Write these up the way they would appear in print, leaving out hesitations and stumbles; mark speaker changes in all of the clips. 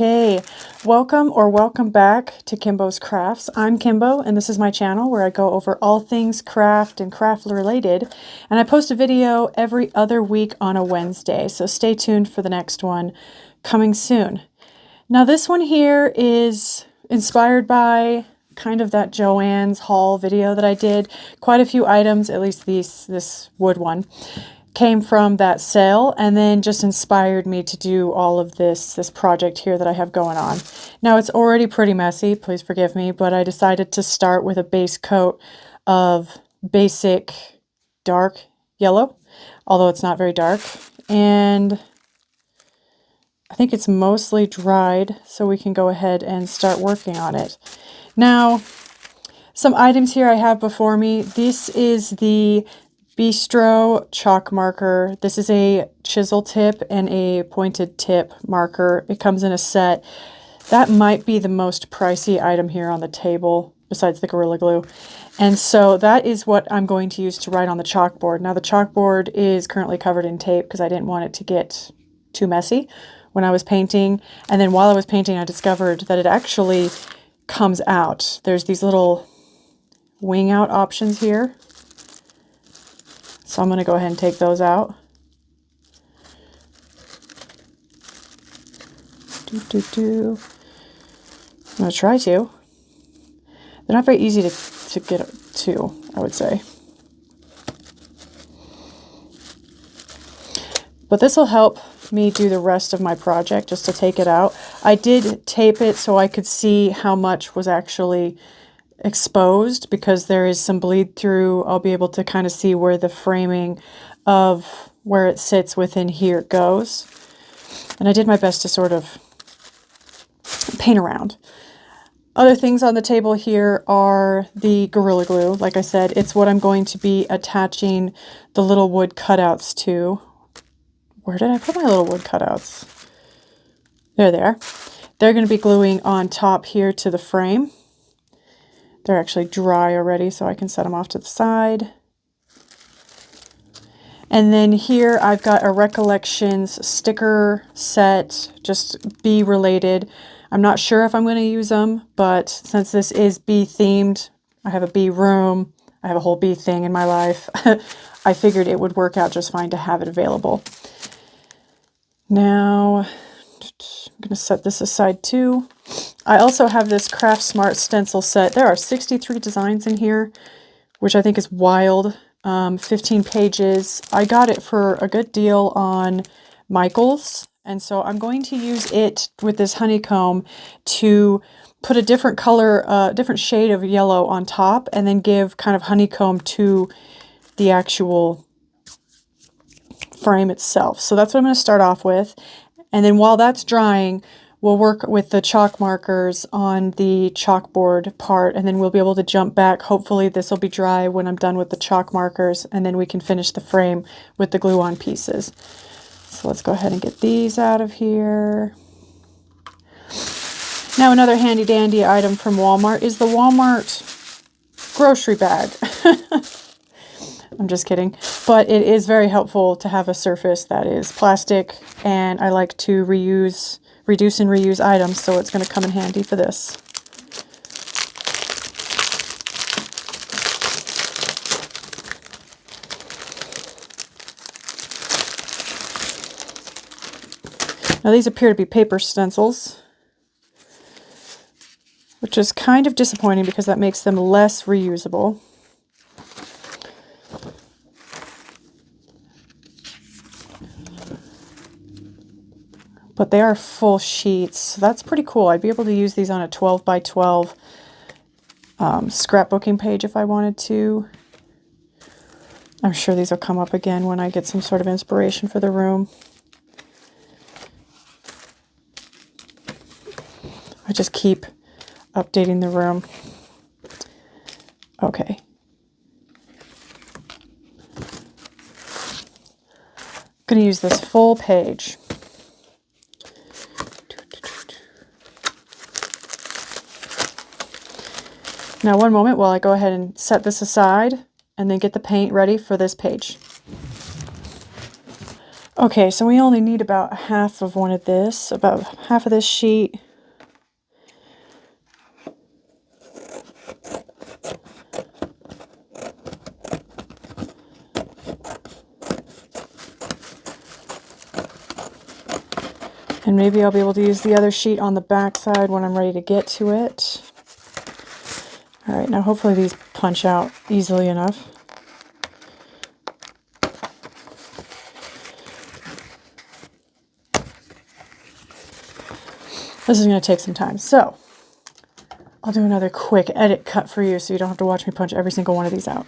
Speaker 1: Okay, welcome back to Kimbo's Crafts. I'm Kimbo, and this is my channel where I go over all things craft and craft related, and I post a video every other week on a Wednesday, so stay tuned for the next one coming soon. Now this one here is inspired by kind of that Joann's haul video that I did. Quite a few items, at least this wood one, came from that sale and then just inspired me to do all of this project here that I have going on. Now it's already pretty messy, please forgive me, but I decided to start with a base coat of basic dark yellow, although it's not very dark, and I think it's mostly dried, so we can go ahead and start working on it. Now, some items here I have before me. This is the Bistro Chalk Marker. This is a chisel tip and a pointed tip marker. It comes in a set. That might be the most pricey item here on the table, besides the Gorilla Glue. And so that is what I'm going to use to write on the chalkboard. Now the chalkboard is currently covered in tape because I didn't want it to get too messy when I was painting. And then while I was painting, I discovered that it actually comes out. There's these little wing out options here. So I'm going to go ahead and take those out. I'm going to try to. They're not very easy to get to, I would say. But this will help me do the rest of my project, just to take it out. I did tape it so I could see how much was actually exposed, because there is some bleed through. I'll be able to kind of see where the framing of where it sits within here goes. And I did my best to sort of paint around. Other things on the table here are the Gorilla Glue. Like I said, it's what I'm going to be attaching the little wood cutouts to. Where did I put my little wood cutouts? There they are. They're going to be gluing on top here to the frame. They're actually dry already, so I can set them off to the side. And then here I've got a Recollections sticker set, just bee related. I'm not sure if I'm going to use them, but since this is bee themed, I have a bee room, I have a whole bee thing in my life, I figured it would work out just fine to have it available. Now, I'm going to set this aside too. I also have this Craftsmart stencil set. There are 63 designs in here, which I think is wild. 15 pages. I got it for a good deal on Michael's, and so I'm going to use it with this honeycomb to put a different color, different shade of yellow on top, and then give kind of honeycomb to the actual frame itself. So that's what I'm going to start off with. And then while that's drying, we'll work with the chalk markers on the chalkboard part, and then we'll be able to jump back. Hopefully this will be dry when I'm done with the chalk markers, and then we can finish the frame with the glue on pieces. So let's go ahead and get these out of here. Now another handy dandy item from Walmart is the Walmart grocery bag. I'm just kidding, but it is very helpful to have a surface that is plastic, and I like to reduce and reuse items, so it's going to come in handy for this. Now these appear to be paper stencils, which is kind of disappointing because that makes them less reusable. But they are full sheets, so that's pretty cool. I'd be able to use these on a 12 by 12 scrapbooking page if I wanted to. I'm sure these will come up again when I get some sort of inspiration for the room. I just keep updating the room. Okay. I'm going to use this full page. Now one moment while I go ahead and set this aside and then get the paint ready for this page. Okay, so we only need about half of one of this, about half of this sheet. And maybe I'll be able to use the other sheet on the back side when I'm ready to get to it. All right, now hopefully these punch out easily enough. This is going to take some time, so I'll do another quick edit cut for you so you don't have to watch me punch every single one of these out.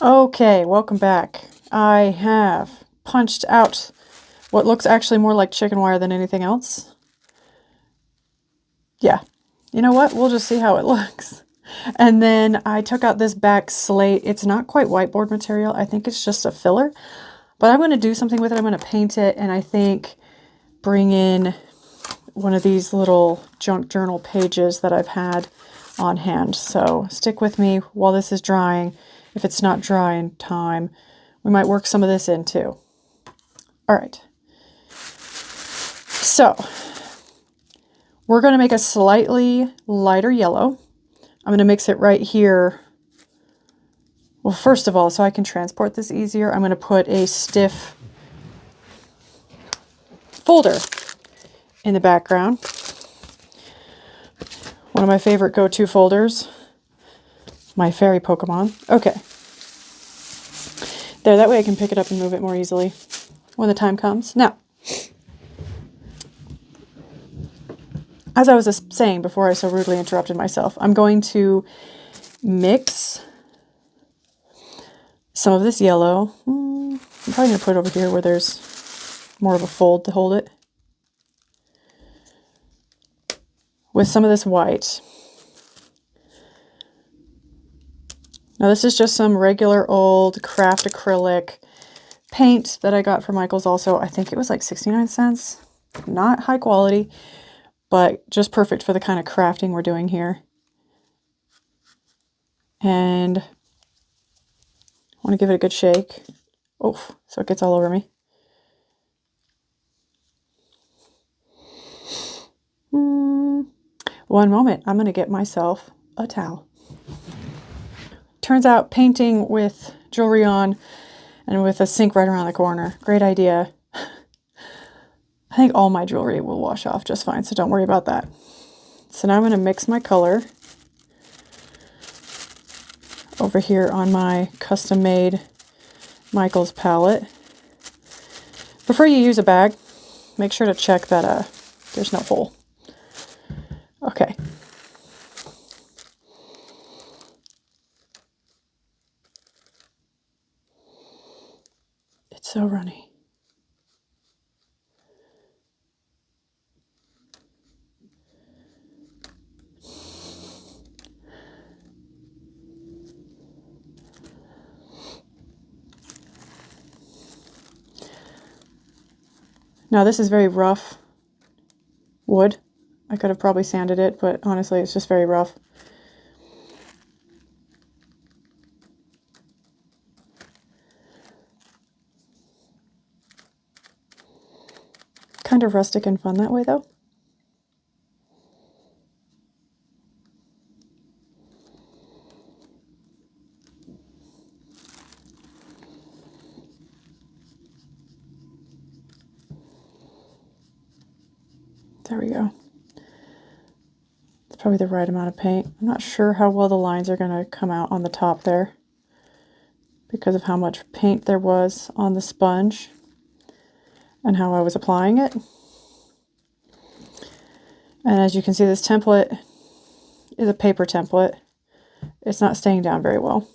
Speaker 1: Okay, welcome back. I have punched out what looks actually more like chicken wire than anything else. Yeah, you know what? We'll just see how it looks. And then I took out this back slate. It's not quite whiteboard material. I think it's just a filler. But I'm going to do something with it. I'm going to paint it, and I think bring in one of these little junk journal pages that I've had on hand. So stick with me while this is drying. If it's not dry in time, we might work some of this in too. All right. So we're going to make a slightly lighter yellow. I'm going to mix it right here. Well, first of all, so I can transport this easier, I'm going to put a stiff folder in the background. One of my favorite go-to folders. My fairy Pokemon. Okay. There, that way I can pick it up and move it more easily when the time comes. Now, as I was saying before I so rudely interrupted myself, I'm going to mix some of this yellow. I'm probably going to put it over here where there's more of a fold to hold it, with some of this white. Now this is just some regular old craft acrylic paint that I got from Michael's also. I think it was like 69 cents. Not high quality, but just perfect for the kind of crafting we're doing here. And I want to give it a good shake. Oh, so it gets all over me. One moment, I'm going to get myself a towel. Turns out painting with jewelry on and with a sink right around the corner, great idea. I think all my jewelry will wash off just fine, so don't worry about that. So now I'm going to mix my color over here on my custom-made Michael's palette. Before you use a bag, make sure to check that there's no hole. Okay. It's so runny. Now this is very rough wood. I could have probably sanded it, but honestly it's just very rough. Kind of rustic and fun that way though. There we go. It's probably the right amount of paint. I'm not sure how well the lines are going to come out on the top there because of how much paint there was on the sponge and how I was applying it. And as you can see, this template is a paper template. It's not staying down very well.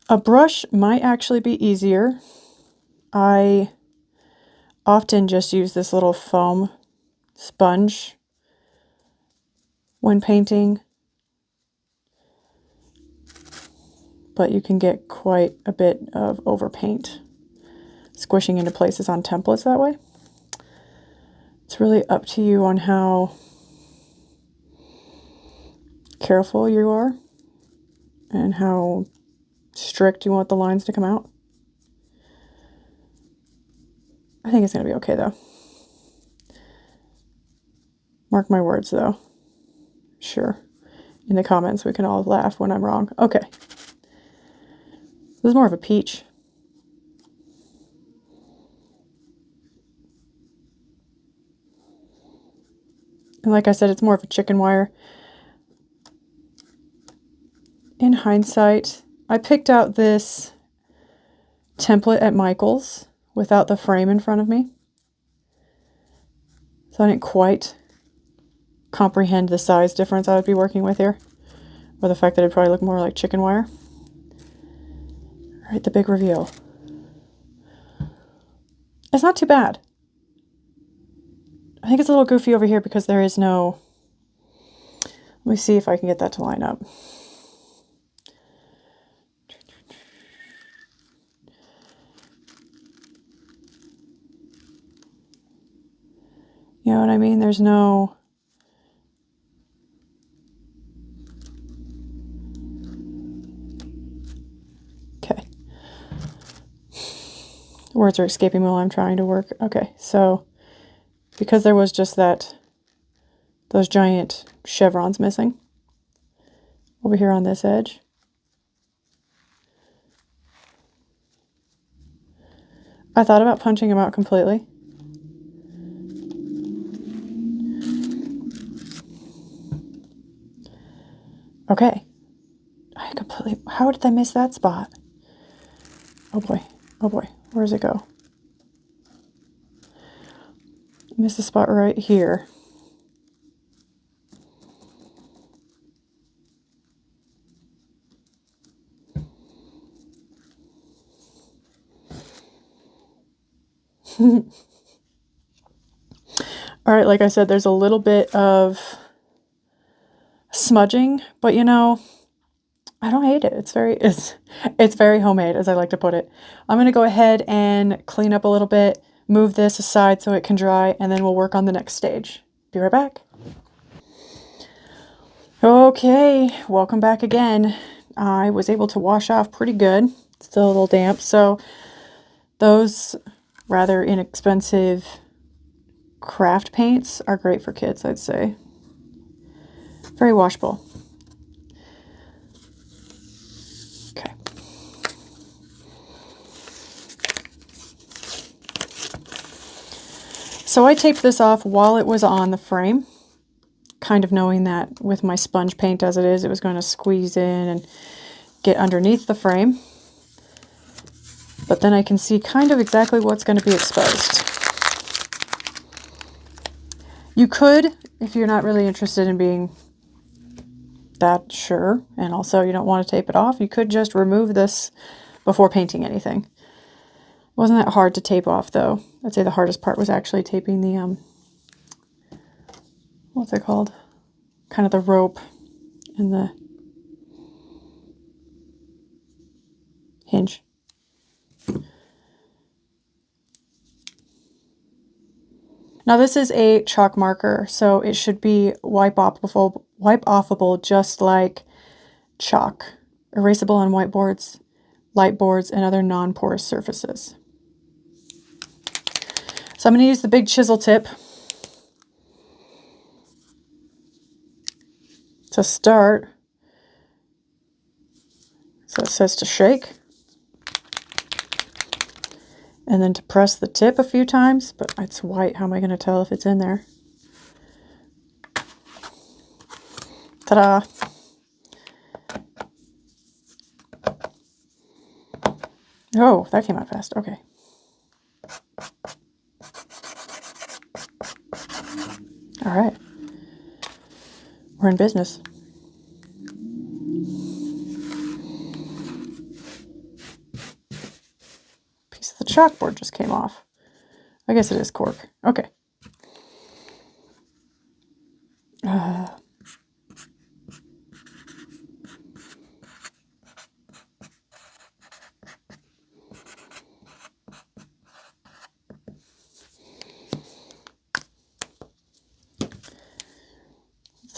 Speaker 1: A brush might actually be easier. I often just use this little foam sponge when painting, but you can get quite a bit of overpaint squishing into places on templates that way. It's really up to you on how careful you are and how strict you want the lines to come out. I think it's going to be okay though. Mark my words though. Sure. In the comments we can all laugh when I'm wrong. Okay. This is more of a peach. And like I said, it's more of a chicken wire. In hindsight, I picked out this template at Michael's without the frame in front of me. So I didn't quite comprehend the size difference I would be working with here, or the fact that it'd probably look more like chicken wire. All right, the big reveal. It's not too bad. I think it's a little goofy over here because there is no... Let me see if I can get that to line up. You know what I mean? There's no... Okay. Words are escaping me while I'm trying to work. Okay, so because there was just those giant chevrons missing over here on this edge, I thought about punching them out completely. Okay. How did I miss that spot? Oh boy. Oh boy. Where does it go? Missed the spot right here. All right, like I said, there's a little bit of smudging, but you know, I don't hate it. It's very homemade, as I like to put it. I'm going to go ahead and clean up a little bit, move this aside so it can dry, and then we'll work on the next stage. Be right back. Okay, welcome back again. I was able to wash off pretty good. Still a little damp, so those rather inexpensive craft paints are great for kids, I'd say. Very washable. Okay. So I taped this off while it was on the frame, kind of knowing that with my sponge paint as it is, it was going to squeeze in and get underneath the frame. But then I can see kind of exactly what's going to be exposed. You could, if you're not really interested in being that sure, and also you don't want to tape it off, you could just remove this before painting anything. It wasn't that hard to tape off though. I'd say the hardest part was actually taping the, what's it called? Kind of the rope and the hinge. Now this is a chalk marker, so it should be wipe offable just like chalk, erasable on whiteboards, light boards, and other non-porous surfaces. So I'm going to use the big chisel tip to start. So it says to shake. And then to press the tip a few times, but it's white. How am I going to tell if it's in there? Ta-da! Oh, that came out fast. Okay. All right. We're in business. Piece of the chalkboard just came off. I guess it is cork. Okay.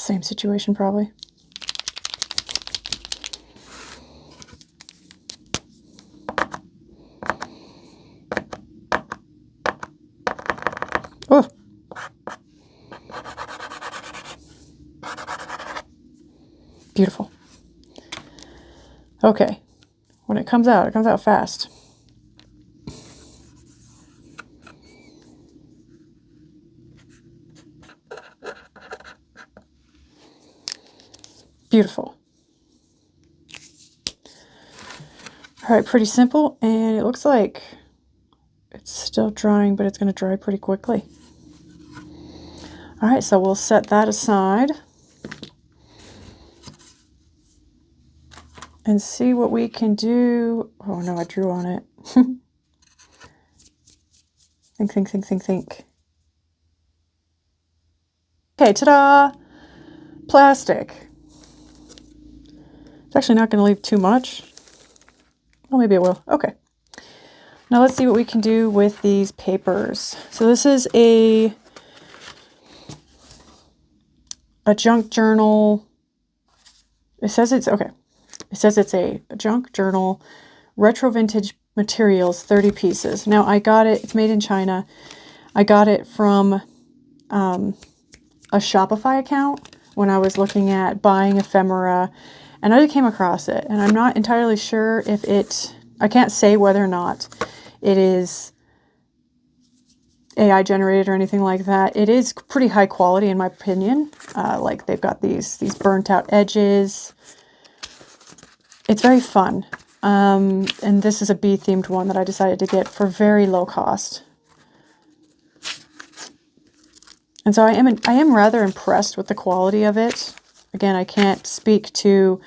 Speaker 1: Same situation probably. Oh. Beautiful. Okay. When it comes out fast. Beautiful. All right, pretty simple, and it looks like it's still drying, but it's going to dry pretty quickly. All right, so we'll set that aside and see what we can do. Oh no, I drew on it. Think. Okay, ta-da! Plastic. It's actually not going to leave too much. Well, maybe it will. Okay. Now let's see what we can do with these papers. So this is a junk journal. It says it's okay. It says it's a junk journal, retro vintage materials, 30 pieces. Now I got it. It's made in China. I got it from a Shopify account when I was looking at buying ephemera, and I came across it, and I'm not entirely sure if I can't say whether or not it is AI generated or anything like that. It is pretty high quality in my opinion. Like they've got these burnt out edges. It's very fun. And this is a bee themed one that I decided to get for very low cost. And so I am rather impressed with the quality of it. Again, I can't speak to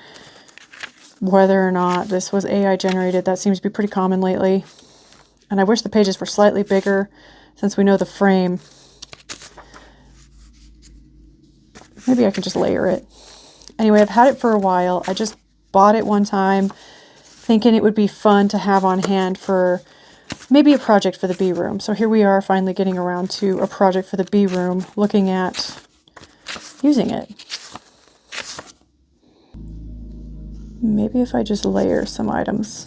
Speaker 1: whether or not this was AI generated. That seems to be pretty common lately. And I wish the pages were slightly bigger since we know the frame. Maybe I can just layer it. Anyway, I've had it for a while. I just bought it one time thinking it would be fun to have on hand for maybe a project for the bee room. So here we are finally getting around to a project for the bee room, looking at using it. Maybe if I just layer some items.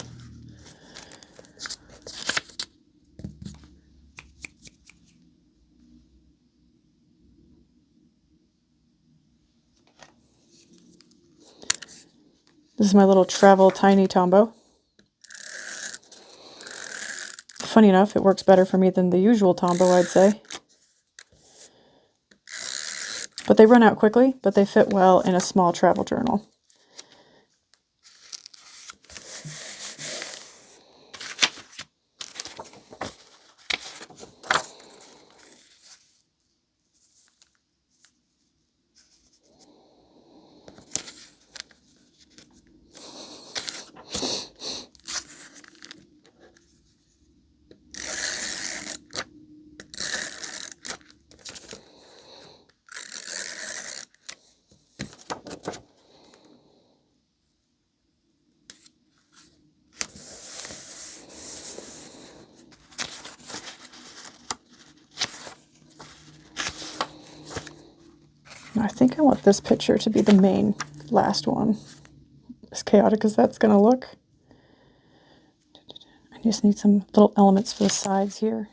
Speaker 1: This is my little travel tiny Tombow. Funny enough, it works better for me than the usual Tombow, I'd say. But they run out quickly, but they fit well in a small travel journal. I think I want this picture to be the main last one. As chaotic as that's going to look. I just need some little elements for the sides here.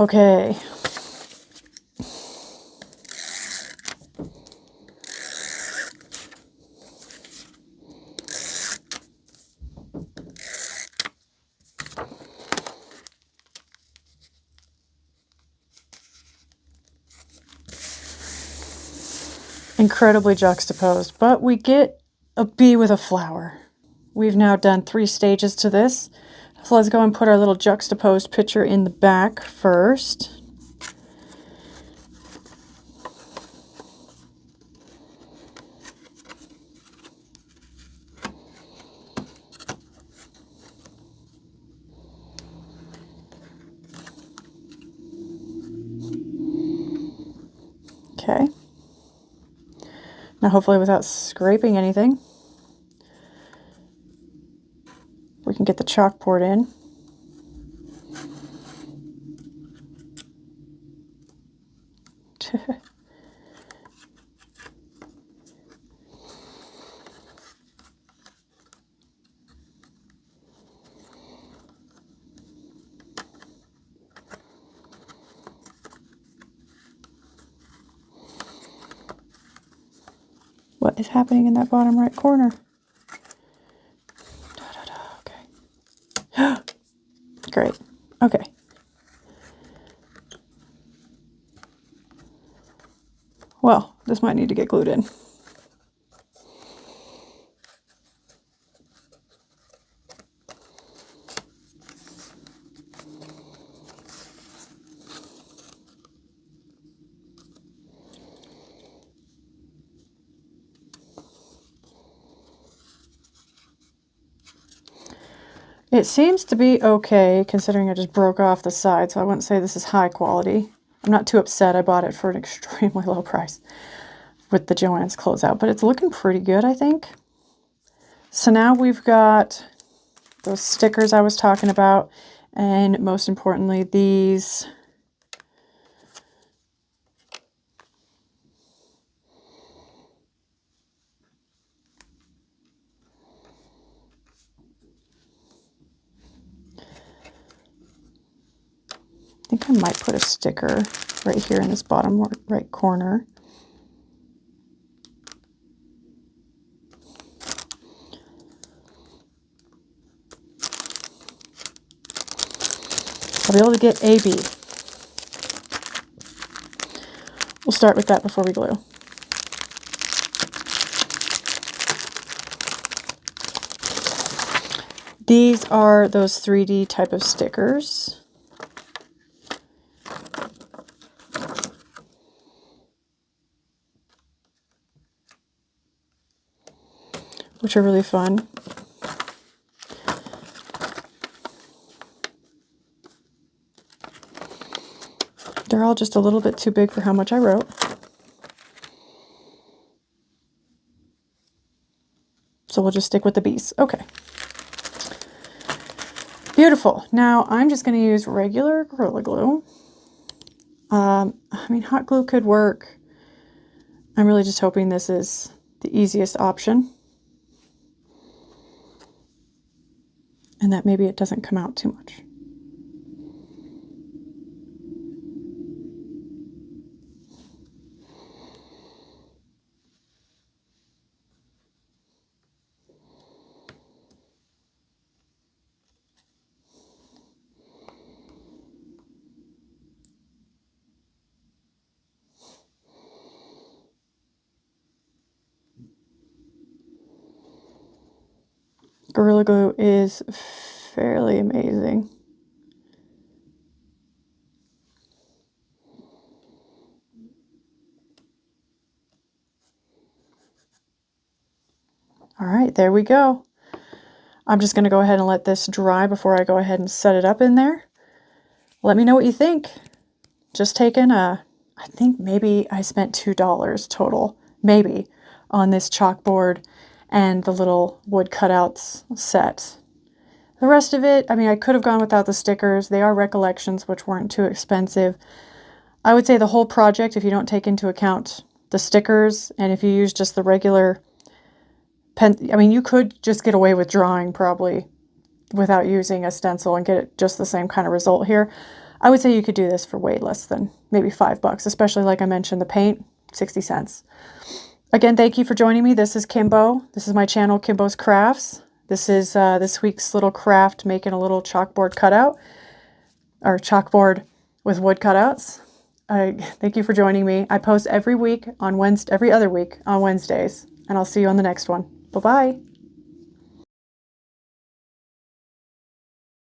Speaker 1: Okay. Incredibly juxtaposed, but we get a bee with a flower. We've now done 3 stages to this. So let's go and put our little juxtaposed picture in the back first. Okay. Now hopefully without scraping anything, we can get the chalkboard in. What is happening in that bottom right corner? Okay. Great. Okay. Well, this might need to get glued in. It seems to be okay, considering I just broke off the side, so I wouldn't say this is high quality. I'm not too upset. I bought it for an extremely low price with the Joann's closeout, but it's looking pretty good, I think. So now we've got those stickers I was talking about, and most importantly, these I think I might put a sticker right here in this bottom right corner. I'll be able to get A, B. We'll start with that before we glue. These are those 3D type of stickers. Which are really fun. They're all just a little bit too big for how much I wrote. So we'll just stick with the bees. Okay. Beautiful. Now I'm just going to use regular Gorilla Glue. I mean, hot glue could work. I'm really just hoping this is the easiest option. And that maybe it doesn't come out too much. Gorilla Glue is fairly amazing. All right, there we go. I'm just going to go ahead and let this dry before I go ahead and set it up in there. Let me know what you think. Just taking I think maybe I spent $2 total, maybe, on this chalkboard and the little wood cutouts set. The rest of it, I mean, I could have gone without the stickers. They are Recollections, which weren't too expensive. I would say the whole project, if you don't take into account the stickers, and if you use just the regular pen, I mean, you could just get away with drawing probably without using a stencil and get it just the same kind of result here. I would say you could do this for way less than maybe $5, especially like I mentioned, the paint, 60 cents. Again, thank you for joining me. This is Kimbo. This is my channel, Kimbo's Crafts. This is this week's little craft, making a little chalkboard cutout, or chalkboard with wood cutouts. Thank you for joining me. I post every week on Wednesday, every other week on Wednesdays, and I'll see you on the next one. Bye-bye.